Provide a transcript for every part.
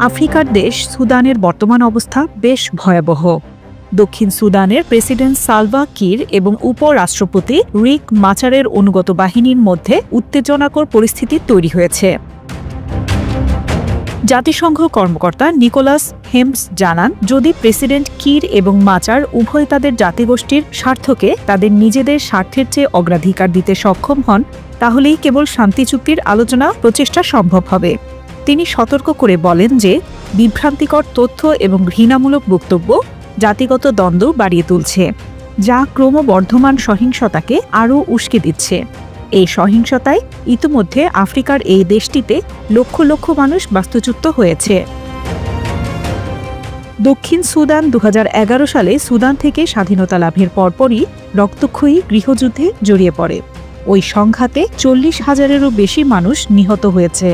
আফ্রিকার দেশ সুদানের বর্তমান অবস্থা বেশ ভয়াবহ। দক্ষিণ সুদানের প্রেসিডেন্ট সালভা কির এবং উপরাষ্ট্রপতি রিক মাচারের অনুগত বাহিনীর মধ্যে উত্তেজনাকর পরিস্থিতি তৈরি হয়েছে। জাতিসংঘ কর্মকর্তা নিকোলাস হেম্পস জানান, যদি প্রেসিডেন্ট কির এবং মাচার উভয় তাদের জাতিগোষ্ঠীর স্বার্থকে তাদের নিজেদের স্বার্থের চেয়ে অগ্রাধিকার দিতে সক্ষম হন, তাহলেই কেবল শান্তি চুক্তির আলোচনা প্রচেষ্টা সম্ভব হবে। তিনি সতর্ক করে বলেন যে বিভ্রান্তিকর তথ্য এবং ঘৃণামূলক বক্তব্য জাতিগত দ্বন্দ্ব বাড়িয়ে তুলছে, যা ক্রমবর্ধমান সহিংসতাকে আরও উস্কে দিচ্ছে। এই সহিংসতায় ইতিমধ্যে আফ্রিকার এই দেশটিতে লক্ষ লক্ষ মানুষ বাস্তুচ্যুত হয়েছে। দক্ষিণ সুদান 2011 সালে সুদান থেকে স্বাধীনতা লাভের পরপরই রক্তক্ষয়ী গৃহযুদ্ধে জড়িয়ে পড়ে। ওই সংঘাতে 40,000-এরও বেশি মানুষ নিহত হয়েছে।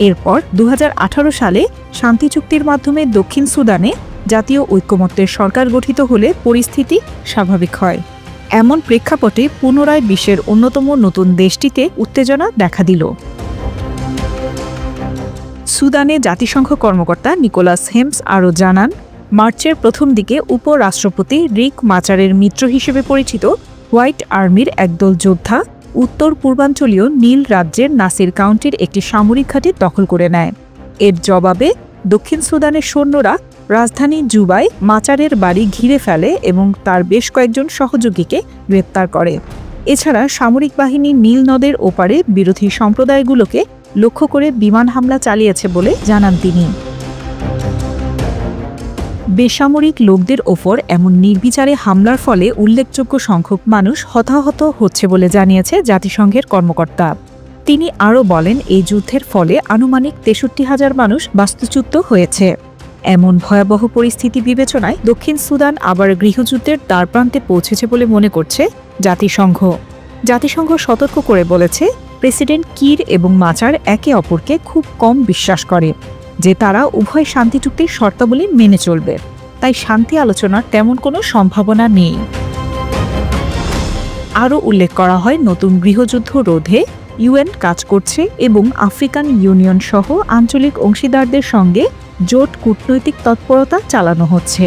এরপর 2018 সালে শান্তি চুক্তির মাধ্যমে দক্ষিণ সুদানে জাতীয় ঐক্যমত্যের সরকার গঠিত হলে পরিস্থিতি স্বাভাবিক হয়। এমন প্রেক্ষাপটে পুনরায় বিশ্বের অন্যতম নতুন দেশটিতে উত্তেজনা দেখা দিল। সুদানে জাতিসংঘ কর্মকর্তা নিকোলাস হেম্পস আরও জানান, মার্চের প্রথম দিকে উপরাষ্ট্রপতি রিক মাচারের মিত্র হিসেবে পরিচিত হোয়াইট আর্মির একদল যোদ্ধা উত্তর পূর্বাঞ্চলীয় নীল রাজ্যের নাসির কাউন্টির একটি সামরিক ঘাঁটি দখল করে নেয়। এর জবাবে দক্ষিণ সুদানের সৈন্যরা রাজধানী জুবায় মাচারের বাড়ি ঘিরে ফেলে এবং তার বেশ কয়েকজন সহযোগীকে গ্রেপ্তার করে। এছাড়া সামরিক বাহিনী নীল নদের ওপারে বিরোধী সম্প্রদায়গুলোকে লক্ষ্য করে বিমান হামলা চালিয়েছে বলে জানান তিনি। বেসামরিক লোকদের ওপর এমন নির্বিচারে হামলার ফলে উল্লেখযোগ্য সংখ্যক মানুষ হতাহত হচ্ছে বলে জানিয়েছে জাতিসংঘের কর্মকর্তা। তিনি আরও বলেন, এই যুদ্ধের ফলে আনুমানিক 63,000 মানুষ বাস্তুচ্যুত হয়েছে। এমন ভয়াবহ পরিস্থিতি বিবেচনায় দক্ষিণ সুদান আবার গৃহযুদ্ধের দ্বারপ্রান্তে পৌঁছেছে বলে মনে করছে জাতিসংঘ। জাতিসংঘ সতর্ক করে বলেছে, প্রেসিডেন্ট কির এবং মাচার একে অপরকে খুব কম বিশ্বাস করে যে তারা উভয় শান্তি চুক্তির শর্তাবলী মেনে চলবে, তাই শান্তি আলোচনার তেমন কোনো সম্ভাবনা নেই। আরও উল্লেখ করা হয়, নতুন গৃহযুদ্ধ রোধে ইউএন কাজ করছে এবং আফ্রিকান ইউনিয়ন সহ আঞ্চলিক অংশীদারদের সঙ্গে জোট কূটনৈতিক তৎপরতা চালানো হচ্ছে।